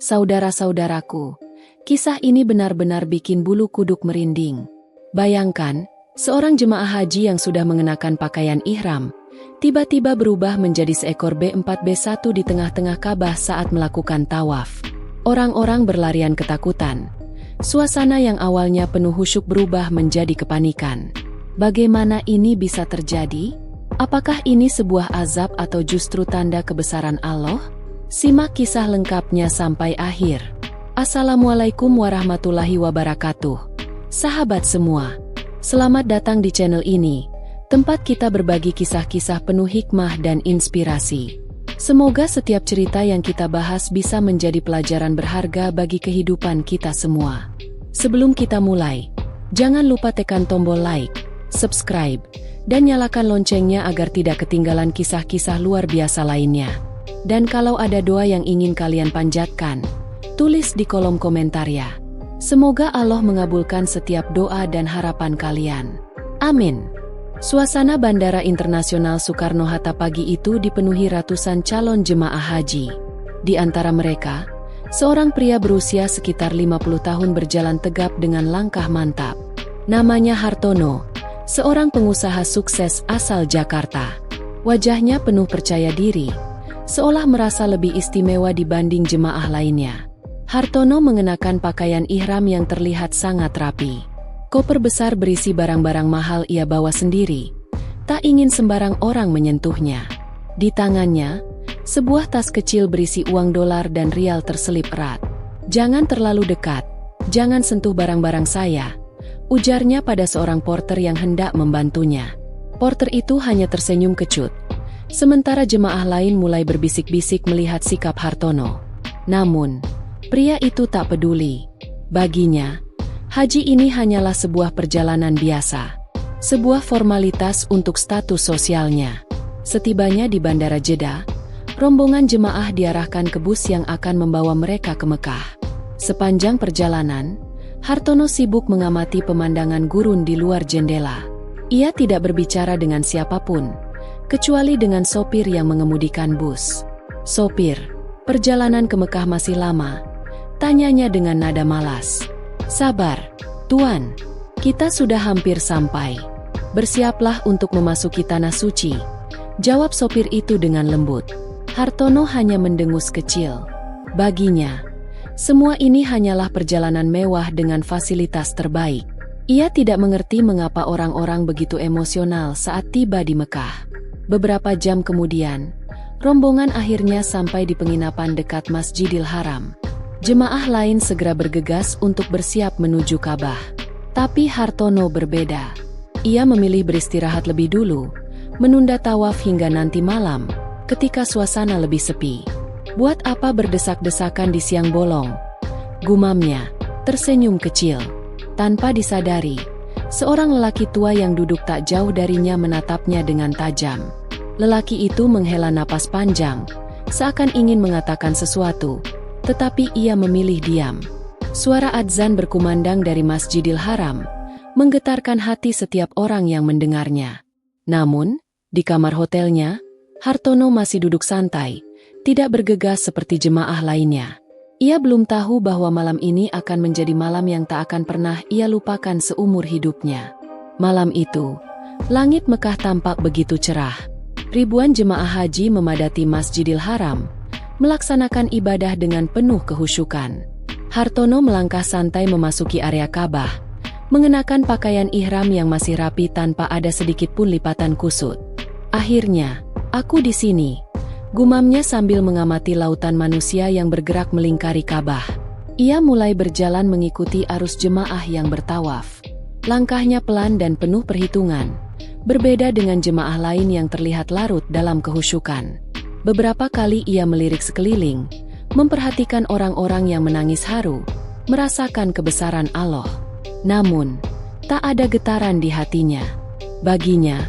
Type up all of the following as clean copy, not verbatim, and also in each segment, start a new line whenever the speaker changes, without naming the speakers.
Saudara-saudaraku, kisah ini benar-benar bikin bulu kuduk merinding. Bayangkan, seorang jemaah haji yang sudah mengenakan pakaian ihram, tiba-tiba berubah menjadi seekor B4B1 di tengah-tengah Ka'bah saat melakukan tawaf. Orang-orang berlarian ketakutan. Suasana yang awalnya penuh khusyuk berubah menjadi kepanikan. Bagaimana ini bisa terjadi? Apakah ini sebuah azab atau justru tanda kebesaran Allah? Simak kisah lengkapnya sampai akhir. Assalamualaikum warahmatullahi wabarakatuh. Sahabat semua, selamat datang di channel ini, tempat kita berbagi kisah-kisah penuh hikmah dan inspirasi. Semoga setiap cerita yang kita bahas bisa menjadi pelajaran berharga bagi kehidupan kita semua. Sebelum kita mulai, jangan lupa tekan tombol like, subscribe, dan nyalakan loncengnya agar tidak ketinggalan kisah-kisah luar biasa lainnya. Dan kalau ada doa yang ingin kalian panjatkan, tulis di kolom komentar ya. Semoga Allah mengabulkan setiap doa dan harapan kalian. Amin. Suasana Bandara Internasional Soekarno-Hatta pagi itu dipenuhi ratusan calon jemaah haji. Di antara mereka, seorang pria berusia sekitar 50 tahun berjalan tegap dengan langkah mantap. Namanya Hartono, seorang pengusaha sukses asal Jakarta. Wajahnya penuh percaya diri, seolah merasa lebih istimewa dibanding jemaah lainnya. Hartono mengenakan pakaian ihram yang terlihat sangat rapi. Koper besar berisi barang-barang mahal ia bawa sendiri. Tak ingin sembarang orang menyentuhnya. Di tangannya, sebuah tas kecil berisi uang dolar dan rial terselip erat. "Jangan terlalu dekat, jangan sentuh barang-barang saya," ujarnya pada seorang porter yang hendak membantunya. Porter itu hanya tersenyum kecut. Sementara jemaah lain mulai berbisik-bisik melihat sikap Hartono. Namun, pria itu tak peduli. Baginya, haji ini hanyalah sebuah perjalanan biasa. Sebuah formalitas untuk status sosialnya. Setibanya di Bandara Jeddah, rombongan jemaah diarahkan ke bus yang akan membawa mereka ke Mekah. Sepanjang perjalanan, Hartono sibuk mengamati pemandangan gurun di luar jendela. Ia tidak berbicara dengan siapapun, kecuali dengan sopir yang mengemudikan bus. "Sopir, perjalanan ke Mekah masih lama?" tanyanya dengan nada malas. "Sabar, Tuan. Kita sudah hampir sampai. Bersiaplah untuk memasuki tanah suci," jawab sopir itu dengan lembut. Hartono hanya mendengus kecil. Baginya, semua ini hanyalah perjalanan mewah dengan fasilitas terbaik. Ia tidak mengerti mengapa orang-orang begitu emosional saat tiba di Mekah. Beberapa jam kemudian, rombongan akhirnya sampai di penginapan dekat Masjidil Haram. Jemaah lain segera bergegas untuk bersiap menuju Ka'bah. Tapi Hartono berbeda. Ia memilih beristirahat lebih dulu, menunda tawaf hingga nanti malam, ketika suasana lebih sepi. "Buat apa berdesak-desakan di siang bolong?" gumamnya, tersenyum kecil. Tanpa disadari, seorang lelaki tua yang duduk tak jauh darinya menatapnya dengan tajam. Lelaki itu menghela napas panjang, seakan ingin mengatakan sesuatu, tetapi ia memilih diam. Suara adzan berkumandang dari Masjidil Haram, menggetarkan hati setiap orang yang mendengarnya. Namun, di kamar hotelnya, Hartono masih duduk santai, tidak bergegas seperti jemaah lainnya. Ia belum tahu bahwa malam ini akan menjadi malam yang tak akan pernah ia lupakan seumur hidupnya. Malam itu, langit Mekah tampak begitu cerah. Ribuan jemaah haji memadati Masjidil Haram, melaksanakan ibadah dengan penuh kehusyukan. Hartono melangkah santai memasuki area Ka'bah, mengenakan pakaian ihram yang masih rapi tanpa ada sedikit pun lipatan kusut. "Akhirnya, aku di sini," gumamnya sambil mengamati lautan manusia yang bergerak melingkari Ka'bah. Ia mulai berjalan mengikuti arus jemaah yang bertawaf. Langkahnya pelan dan penuh perhitungan, berbeda dengan jemaah lain yang terlihat larut dalam kehusyukan. Beberapa kali ia melirik sekeliling, memperhatikan orang-orang yang menangis haru, merasakan kebesaran Allah. Namun, tak ada getaran di hatinya. Baginya,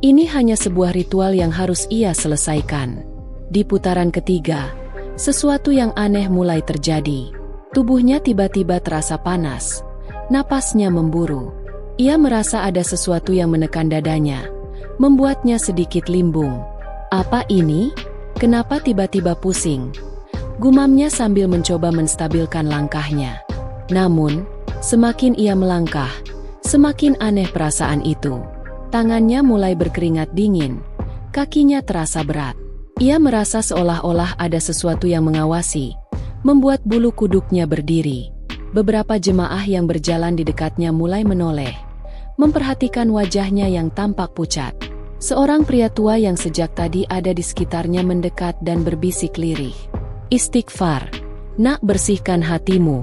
ini hanya sebuah ritual yang harus ia selesaikan. Di putaran ketiga, sesuatu yang aneh mulai terjadi. Tubuhnya tiba-tiba terasa panas. Napasnya memburu. Ia merasa ada sesuatu yang menekan dadanya, membuatnya sedikit limbung. "Apa ini? Kenapa tiba-tiba pusing?" Gumamnya sambil mencoba menstabilkan langkahnya. Namun, semakin ia melangkah, semakin aneh perasaan itu. Tangannya mulai berkeringat dingin, kakinya terasa berat. Ia merasa seolah-olah ada sesuatu yang mengawasi, membuat bulu kuduknya berdiri. Beberapa jemaah yang berjalan di dekatnya mulai menoleh, memperhatikan wajahnya yang tampak pucat. Seorang pria tua yang sejak tadi ada di sekitarnya mendekat dan berbisik lirih. "Istighfar, nak, bersihkan hatimu."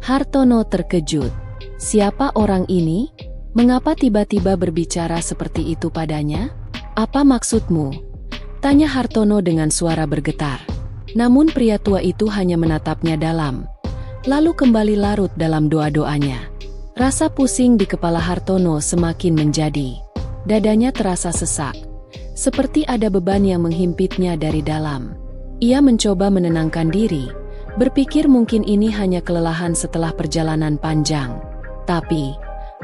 Hartono terkejut. Siapa orang ini? Mengapa tiba-tiba berbicara seperti itu padanya? "Apa maksudmu?" tanya Hartono dengan suara bergetar. Namun pria tua itu hanya menatapnya dalam, lalu kembali larut dalam doa-doanya. Rasa pusing di kepala Hartono semakin menjadi. Dadanya terasa sesak, seperti ada beban yang menghimpitnya dari dalam. Ia mencoba menenangkan diri, berpikir mungkin ini hanya kelelahan setelah perjalanan panjang. Tapi,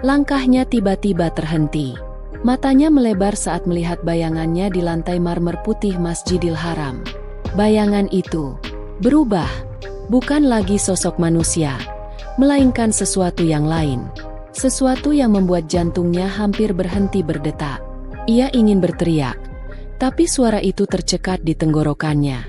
langkahnya tiba-tiba terhenti. Matanya melebar saat melihat bayangannya di lantai marmer putih Masjidil Haram. Bayangan itu berubah, bukan lagi sosok manusia, melainkan sesuatu yang lain. Sesuatu yang membuat jantungnya hampir berhenti berdetak. Ia ingin berteriak, tapi suara itu tercekat di tenggorokannya.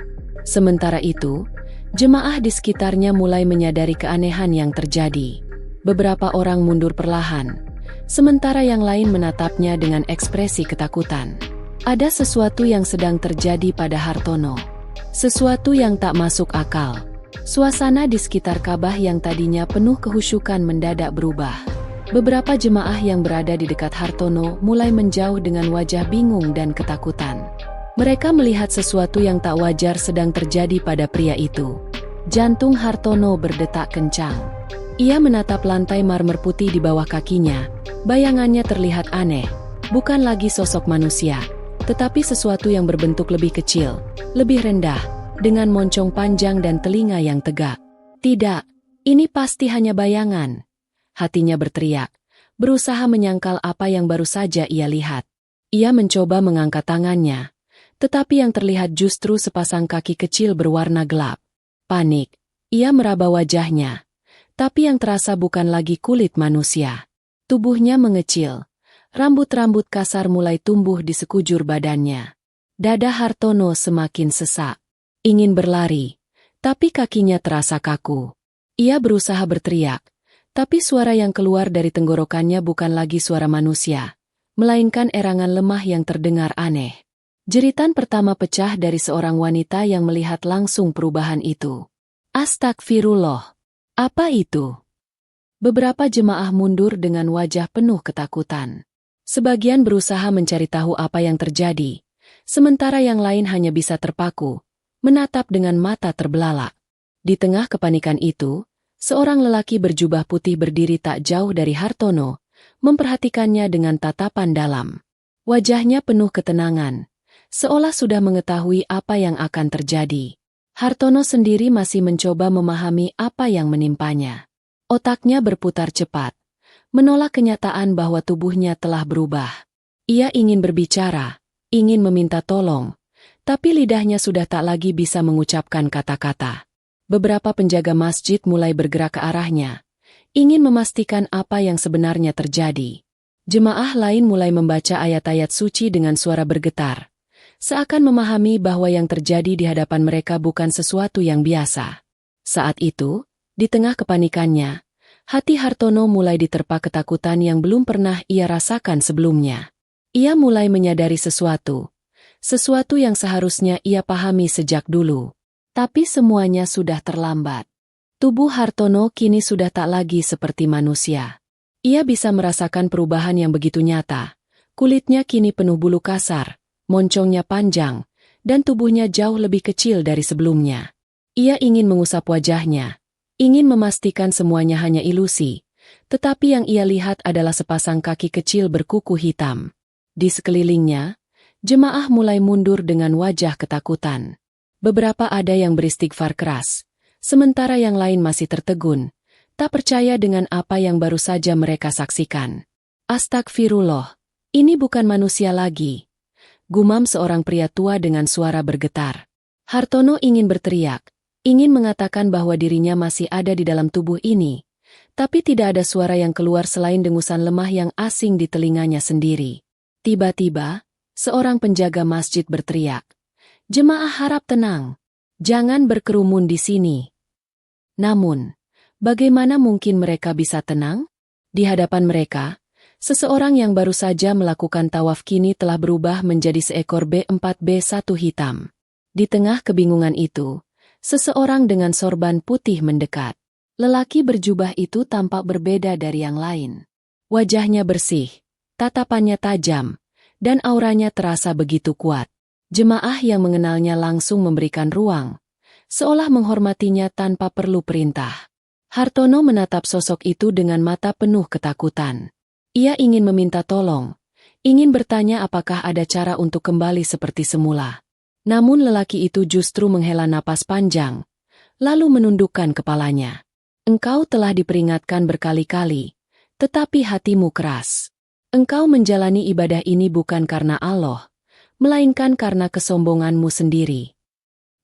Sementara itu, jemaah di sekitarnya mulai menyadari keanehan yang terjadi. Beberapa orang mundur perlahan, sementara yang lain menatapnya dengan ekspresi ketakutan. Ada sesuatu yang sedang terjadi pada Hartono. Sesuatu yang tak masuk akal. Suasana di sekitar Ka'bah yang tadinya penuh kehusyukan mendadak berubah. Beberapa jemaah yang berada di dekat Hartono mulai menjauh dengan wajah bingung dan ketakutan. Mereka melihat sesuatu yang tak wajar sedang terjadi pada pria itu. Jantung Hartono berdetak kencang. Ia menatap lantai marmer putih di bawah kakinya. Bayangannya terlihat aneh, bukan lagi sosok manusia, tetapi sesuatu yang berbentuk lebih kecil, lebih rendah, dengan moncong panjang dan telinga yang tegak. "Tidak, ini pasti hanya bayangan," hatinya berteriak, berusaha menyangkal apa yang baru saja ia lihat. Ia mencoba mengangkat tangannya, tetapi yang terlihat justru sepasang kaki kecil berwarna gelap. Panik, ia meraba wajahnya, tapi yang terasa bukan lagi kulit manusia. Tubuhnya mengecil, rambut-rambut kasar mulai tumbuh di sekujur badannya. Dada Hartono semakin sesak. Ingin berlari, tapi kakinya terasa kaku. Ia berusaha berteriak, tapi suara yang keluar dari tenggorokannya bukan lagi suara manusia, melainkan erangan lemah yang terdengar aneh. Jeritan pertama pecah dari seorang wanita yang melihat langsung perubahan itu. "Astagfirullah. Apa itu?" Beberapa jemaah mundur dengan wajah penuh ketakutan. Sebagian berusaha mencari tahu apa yang terjadi, sementara yang lain hanya bisa terpaku, menatap dengan mata terbelalak. Di tengah kepanikan itu, seorang lelaki berjubah putih berdiri tak jauh dari Hartono, memperhatikannya dengan tatapan dalam. Wajahnya penuh ketenangan, seolah sudah mengetahui apa yang akan terjadi. Hartono sendiri masih mencoba memahami apa yang menimpanya. Otaknya berputar cepat, menolak kenyataan bahwa tubuhnya telah berubah. Ia ingin berbicara, ingin meminta tolong, tapi lidahnya sudah tak lagi bisa mengucapkan kata-kata. Beberapa penjaga masjid mulai bergerak ke arahnya, ingin memastikan apa yang sebenarnya terjadi. Jemaah lain mulai membaca ayat-ayat suci dengan suara bergetar, seakan memahami bahwa yang terjadi di hadapan mereka bukan sesuatu yang biasa. Saat itu, di tengah kepanikannya, hati Hartono mulai diterpa ketakutan yang belum pernah ia rasakan sebelumnya. Ia mulai menyadari sesuatu yang seharusnya ia pahami sejak dulu. Tapi semuanya sudah terlambat. Tubuh Hartono kini sudah tak lagi seperti manusia. Ia bisa merasakan perubahan yang begitu nyata. Kulitnya kini penuh bulu kasar, moncongnya panjang, dan tubuhnya jauh lebih kecil dari sebelumnya. Ia ingin mengusap wajahnya, ingin memastikan semuanya hanya ilusi, tetapi yang ia lihat adalah sepasang kaki kecil berkuku hitam. Di sekelilingnya, jemaah mulai mundur dengan wajah ketakutan. Beberapa ada yang beristighfar keras, sementara yang lain masih tertegun, tak percaya dengan apa yang baru saja mereka saksikan. "Astagfirullah, ini bukan manusia lagi," gumam seorang pria tua dengan suara bergetar. Hartono ingin berteriak, ingin mengatakan bahwa dirinya masih ada di dalam tubuh ini, tapi tidak ada suara yang keluar selain dengusan lemah yang asing di telinganya sendiri. Tiba-tiba, seorang penjaga masjid berteriak, "Jemaah harap tenang. Jangan berkerumun di sini." Namun, bagaimana mungkin mereka bisa tenang? Di hadapan mereka, seseorang yang baru saja melakukan tawaf kini telah berubah menjadi seekor B4B1 hitam. Di tengah kebingungan itu, seseorang dengan sorban putih mendekat. Lelaki berjubah itu tampak berbeda dari yang lain. Wajahnya bersih, tatapannya tajam, dan auranya terasa begitu kuat. Jemaah yang mengenalnya langsung memberikan ruang, seolah menghormatinya tanpa perlu perintah. Hartono menatap sosok itu dengan mata penuh ketakutan. Ia ingin meminta tolong, ingin bertanya apakah ada cara untuk kembali seperti semula. Namun lelaki itu justru menghela napas panjang, lalu menundukkan kepalanya. "Engkau telah diperingatkan berkali-kali, tetapi hatimu keras. Engkau menjalani ibadah ini bukan karena Allah, melainkan karena kesombonganmu sendiri."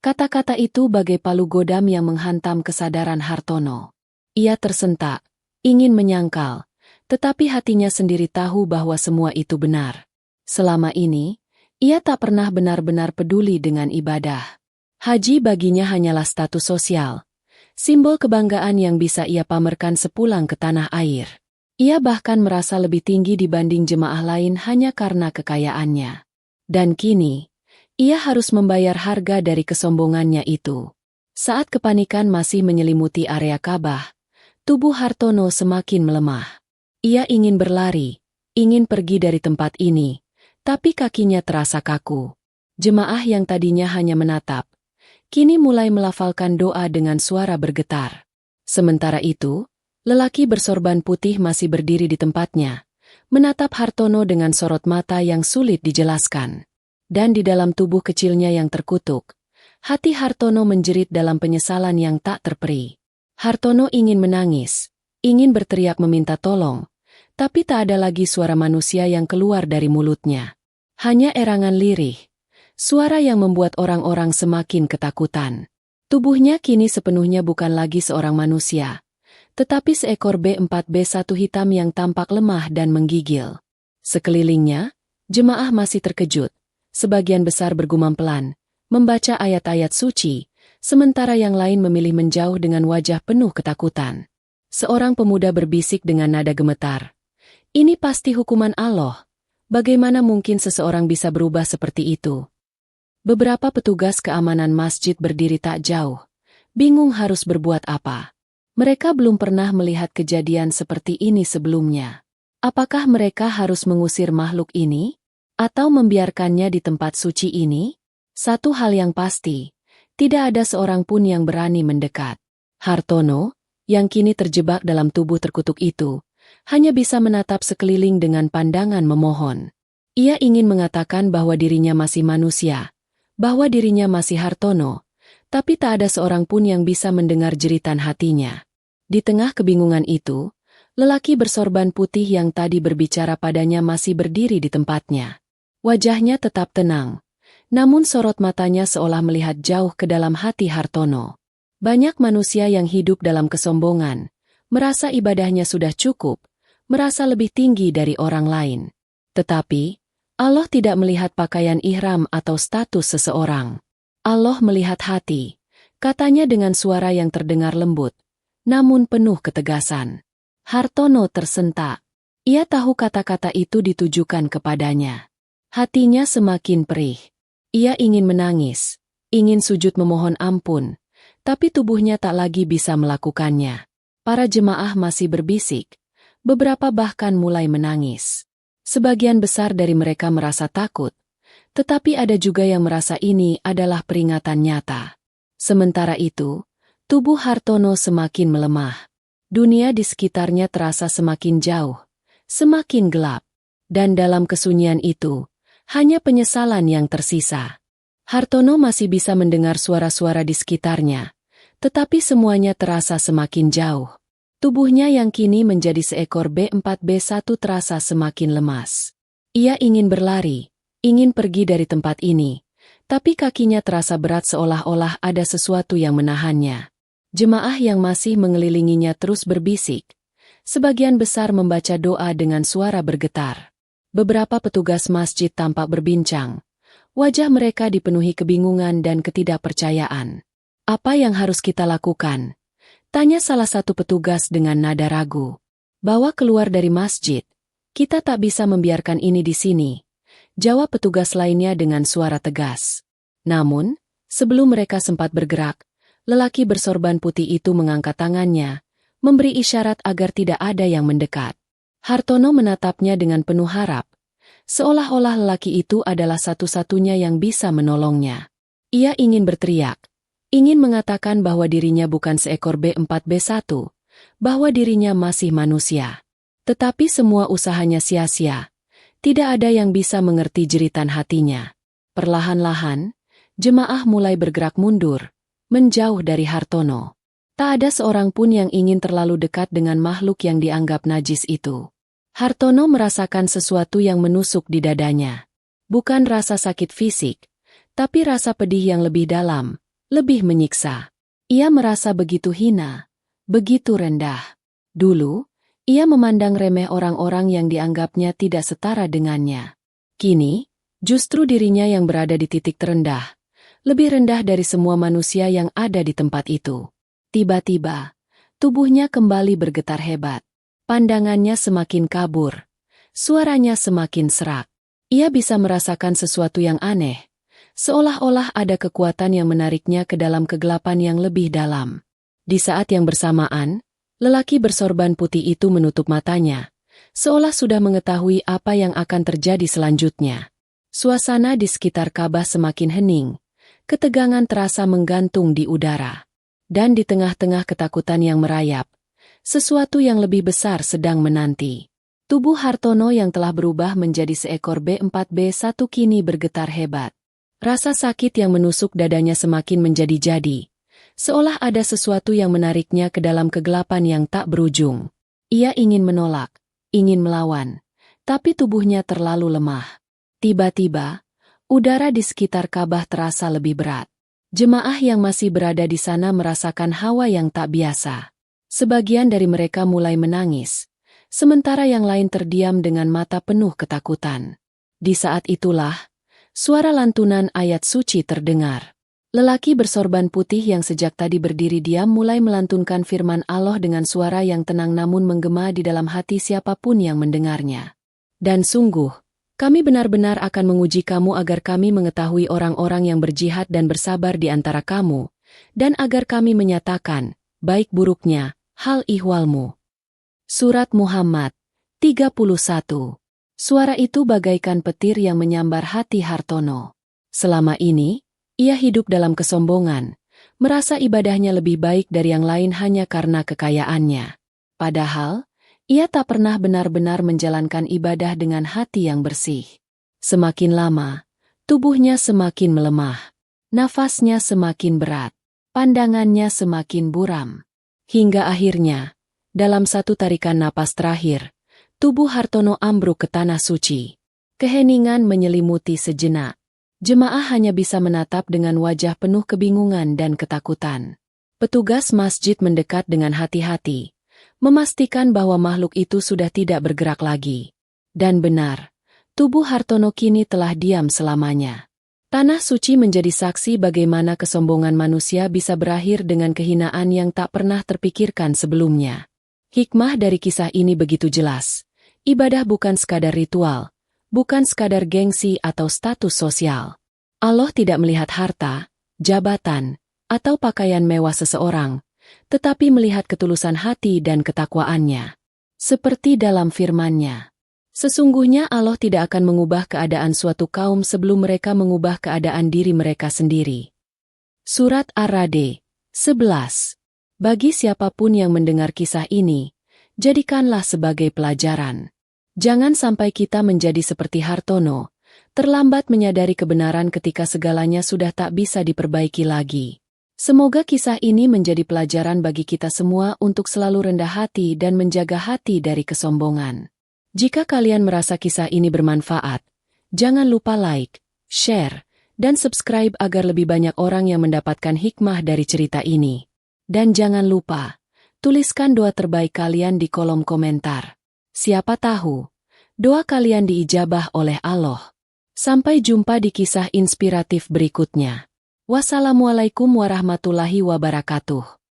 Kata-kata itu bagai palu godam yang menghantam kesadaran Hartono. Ia tersentak, ingin menyangkal, tetapi hatinya sendiri tahu bahwa semua itu benar. Selama ini, ia tak pernah benar-benar peduli dengan ibadah. Haji baginya hanyalah status sosial, simbol kebanggaan yang bisa ia pamerkan sepulang ke tanah air. Ia bahkan merasa lebih tinggi dibanding jemaah lain hanya karena kekayaannya. Dan kini, ia harus membayar harga dari kesombongannya itu. Saat kepanikan masih menyelimuti area Ka'bah, tubuh Hartono semakin melemah. Ia ingin berlari, ingin pergi dari tempat ini, tapi kakinya terasa kaku. Jemaah yang tadinya hanya menatap, kini mulai melafalkan doa dengan suara bergetar. Sementara itu, lelaki bersorban putih masih berdiri di tempatnya, menatap Hartono dengan sorot mata yang sulit dijelaskan. Dan di dalam tubuh kecilnya yang terkutuk, hati Hartono menjerit dalam penyesalan yang tak terperi. Hartono ingin menangis, ingin berteriak meminta tolong, tapi tak ada lagi suara manusia yang keluar dari mulutnya. Hanya erangan lirih, suara yang membuat orang-orang semakin ketakutan. Tubuhnya kini sepenuhnya bukan lagi seorang manusia, tetapi seekor B4B1 hitam yang tampak lemah dan menggigil. Sekelilingnya, jemaah masih terkejut, sebagian besar bergumam pelan, membaca ayat-ayat suci, sementara yang lain memilih menjauh dengan wajah penuh ketakutan. Seorang pemuda berbisik dengan nada gemetar, "Ini pasti hukuman Allah. Bagaimana mungkin seseorang bisa berubah seperti itu?" Beberapa petugas keamanan masjid berdiri tak jauh, bingung harus berbuat apa. Mereka belum pernah melihat kejadian seperti ini sebelumnya. Apakah mereka harus mengusir makhluk ini? Atau membiarkannya di tempat suci ini? Satu hal yang pasti, tidak ada seorang pun yang berani mendekat. Hartono, yang kini terjebak dalam tubuh terkutuk itu, hanya bisa menatap sekeliling dengan pandangan memohon. Ia ingin mengatakan bahwa dirinya masih manusia, bahwa dirinya masih Hartono, tapi tak ada seorang pun yang bisa mendengar jeritan hatinya. Di tengah kebingungan itu, lelaki bersorban putih yang tadi berbicara padanya masih berdiri di tempatnya. Wajahnya tetap tenang, namun sorot matanya seolah melihat jauh ke dalam hati Hartono. Banyak manusia yang hidup dalam kesombongan, merasa ibadahnya sudah cukup, merasa lebih tinggi dari orang lain. Tetapi, Allah tidak melihat pakaian ihram atau status seseorang. Allah melihat hati, katanya dengan suara yang terdengar lembut, namun penuh ketegasan. Hartono tersentak. Ia tahu kata-kata itu ditujukan kepadanya. Hatinya semakin perih. Ia ingin menangis, ingin sujud memohon ampun, tapi tubuhnya tak lagi bisa melakukannya. Para jemaah masih berbisik, beberapa bahkan mulai menangis. Sebagian besar dari mereka merasa takut, tetapi ada juga yang merasa ini adalah peringatan nyata. Sementara itu, tubuh Hartono semakin melemah. Dunia di sekitarnya terasa semakin jauh, semakin gelap, dan dalam kesunyian itu, hanya penyesalan yang tersisa. Hartono masih bisa mendengar suara-suara di sekitarnya, tetapi semuanya terasa semakin jauh. Tubuhnya yang kini menjadi seekor B4B1 terasa semakin lemas. Ia ingin berlari, ingin pergi dari tempat ini, Tapi kakinya terasa berat seolah-olah ada sesuatu yang menahannya. Jemaah yang masih mengelilinginya terus berbisik. Sebagian besar membaca doa dengan suara bergetar. Beberapa petugas masjid tampak berbincang. Wajah mereka dipenuhi kebingungan dan ketidakpercayaan. "Apa yang harus kita lakukan?" tanya salah satu petugas dengan nada ragu. "Bawa keluar dari masjid. Kita tak bisa membiarkan ini di sini," jawab petugas lainnya dengan suara tegas. Namun, sebelum mereka sempat bergerak, lelaki bersorban putih itu mengangkat tangannya, memberi isyarat agar tidak ada yang mendekat. Hartono menatapnya dengan penuh harap, seolah-olah lelaki itu adalah satu-satunya yang bisa menolongnya. Ia ingin berteriak, ingin mengatakan bahwa dirinya bukan seekor B4B1, bahwa dirinya masih manusia. Tetapi semua usahanya sia-sia. Tidak ada yang bisa mengerti jeritan hatinya. Perlahan-lahan, jemaah mulai bergerak mundur, menjauh dari Hartono. Tak ada seorang pun yang ingin terlalu dekat dengan makhluk yang dianggap najis itu. Hartono merasakan sesuatu yang menusuk di dadanya. Bukan rasa sakit fisik, tapi rasa pedih yang lebih dalam, lebih menyiksa. Ia merasa begitu hina, begitu rendah. Dulu, ia memandang remeh orang-orang yang dianggapnya tidak setara dengannya. Kini, justru dirinya yang berada di titik terendah, lebih rendah dari semua manusia yang ada di tempat itu. Tiba-tiba, tubuhnya kembali bergetar hebat. Pandangannya semakin kabur. Suaranya semakin serak. Ia bisa merasakan sesuatu yang aneh, seolah-olah ada kekuatan yang menariknya ke dalam kegelapan yang lebih dalam. Di saat yang bersamaan, lelaki bersorban putih itu menutup matanya, seolah sudah mengetahui apa yang akan terjadi selanjutnya. Suasana di sekitar Ka'bah semakin hening, ketegangan terasa menggantung di udara. Dan di tengah-tengah ketakutan yang merayap, sesuatu yang lebih besar sedang menanti. Tubuh Hartono yang telah berubah menjadi seekor B4B1 kini bergetar hebat. Rasa sakit yang menusuk dadanya semakin menjadi-jadi, seolah ada sesuatu yang menariknya ke dalam kegelapan yang tak berujung. Ia ingin menolak, ingin melawan, tapi tubuhnya terlalu lemah. Tiba-tiba, udara di sekitar Ka'bah terasa lebih berat. Jemaah yang masih berada di sana merasakan hawa yang tak biasa. Sebagian dari mereka mulai menangis, sementara yang lain terdiam dengan mata penuh ketakutan. Di saat itulah, suara lantunan ayat suci terdengar. Lelaki bersorban putih yang sejak tadi berdiri diam mulai melantunkan firman Allah dengan suara yang tenang namun menggema di dalam hati siapapun yang mendengarnya. "Dan sungguh, kami benar-benar akan menguji kamu agar kami mengetahui orang-orang yang berjihad dan bersabar di antara kamu, dan agar kami menyatakan, baik buruknya, hal ihwalmu." Surat Muhammad 31. Suara itu bagaikan petir yang menyambar hati Hartono. Selama ini, ia hidup dalam kesombongan, merasa ibadahnya lebih baik dari yang lain hanya karena kekayaannya. Padahal, ia tak pernah benar-benar menjalankan ibadah dengan hati yang bersih. Semakin lama, tubuhnya semakin melemah. Nafasnya semakin berat. Pandangannya semakin buram. Hingga akhirnya, dalam satu tarikan napas terakhir, tubuh Hartono ambruk ke tanah suci. Keheningan menyelimuti sejenak. Jemaah hanya bisa menatap dengan wajah penuh kebingungan dan ketakutan. Petugas masjid mendekat dengan hati-hati, memastikan bahwa makhluk itu sudah tidak bergerak lagi. Dan benar, tubuh Hartono kini telah diam selamanya. Tanah suci menjadi saksi bagaimana kesombongan manusia bisa berakhir dengan kehinaan yang tak pernah terpikirkan sebelumnya. Hikmah dari kisah ini begitu jelas. Ibadah bukan sekadar ritual, bukan sekadar gengsi atau status sosial. Allah tidak melihat harta, jabatan, atau pakaian mewah seseorang, tetapi melihat ketulusan hati dan ketakwaannya. Seperti dalam firman-Nya, sesungguhnya Allah tidak akan mengubah keadaan suatu kaum sebelum mereka mengubah keadaan diri mereka sendiri. Surat Ar-Ra'd 11. Bagi siapapun yang mendengar kisah ini, jadikanlah sebagai pelajaran. Jangan sampai kita menjadi seperti Hartono, terlambat menyadari kebenaran ketika segalanya sudah tak bisa diperbaiki lagi. Semoga kisah ini menjadi pelajaran bagi kita semua untuk selalu rendah hati dan menjaga hati dari kesombongan. Jika kalian merasa kisah ini bermanfaat, jangan lupa like, share, dan subscribe agar lebih banyak orang yang mendapatkan hikmah dari cerita ini. Dan jangan lupa, tuliskan doa terbaik kalian di kolom komentar. Siapa tahu, doa kalian diijabah oleh Allah. Sampai jumpa di kisah inspiratif berikutnya. Wassalamualaikum warahmatullahi wabarakatuh.